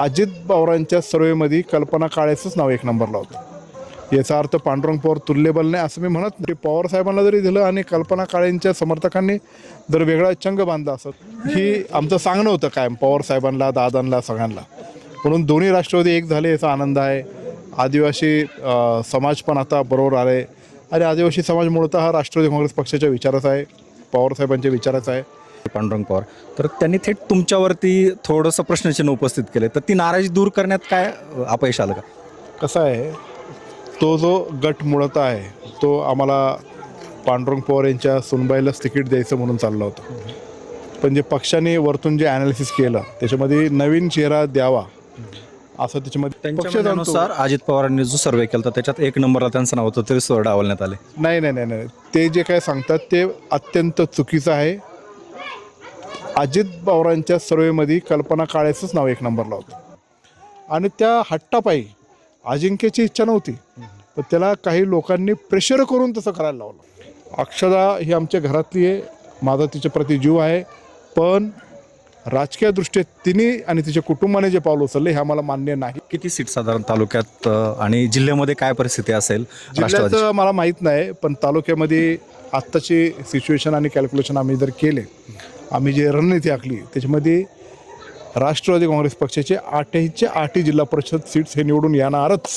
अजित पवारांच्या सर्वेमध्ये कल्पना काळेचंच नाव एक नंबरला होतं। याचा अर्थ पांडुरंग पवार तुल्यबल नाही असं मी म्हणत नाही। पवार साहेबांना जरी दिलं आणि कल्पना काळेंच्या समर्थकांनी जर वेगळा चंग बांधला असत ही आमचं सांगणं होतं कायम पवार साहेबांना, दादांना, सगळ्यांना। म्हणून दोन्ही राष्ट्रवादी एक झाले याचा आनंद आहे। आदिवासी समाज पण आता बरोबर आले आणि आदिवासी समाज मूळतः हा राष्ट्रवादी काँग्रेस पक्षाच्या विचाराचा आहे, पवार साहेबांच्या विचाराचा आहे। पांडुरंग पवार तर त्यांनी थेट तुमच्यावरती थोडंसं प्रश्नचिन्ह उपस्थित केले, तर ती नाराजी दूर करण्यात काय अपयश आलं का? कसं आहे, तो जो गट मुळतः आहे तो आम्हाला पांडुरंग पवार यांच्या सुनबाईलाच तिकीट द्यायचं म्हणून चाललं होतं। पण जे पक्षाने वरतून जे ॲनालिसिस केलं त्याच्यामध्ये नवीन चेहरा द्यावा असं त्याच्यामध्ये पक्ष जाणतो। त्यानुसार अजित पवारांनी जो सर्वे केला होता त्याच्यात एक नंबरला त्यांचं नाव होतं, तरी सोडा डावलण्यात आले। नाही नाही नाही नाही, ते जे काय सांगतात ते अत्यंत चुकीचं आहे। अजित पवारांच्या सर्वेमध्ये कल्पना काळेचंच नाव एक नंबरला होतं आणि त्या हट्टापायी अजिंक्यची इच्छा नव्हती, पण त्याला काही लोकांनी प्रेशर करून तसं करायला लावलं। अक्षदा ही आमच्या घरातली आहे, माझा तिच्या प्रति जीव आहे, पण राजकीय दृष्ट्या तिने आणि तिच्या कुटुंबाने जे पाऊल उचलले हे आम्हाला मान्य नाही। किती सीट साधारण तालुक्यात आणि जिल्ह्यामध्ये काय परिस्थिती असेल राष्ट्रवादी? जिल्ह्याचं मला माहीत नाही, पण तालुक्यामध्ये आत्ताची सिच्युएशन आणि कॅल्क्युलेशन आम्ही जर केले, आम्ही जे रणनीती आखली त्याच्यामध्ये राष्ट्रवादी काँग्रेस पक्षाचे 8च्या 8 जिल्हा परिषद सीट्स हे निवडून येणारच।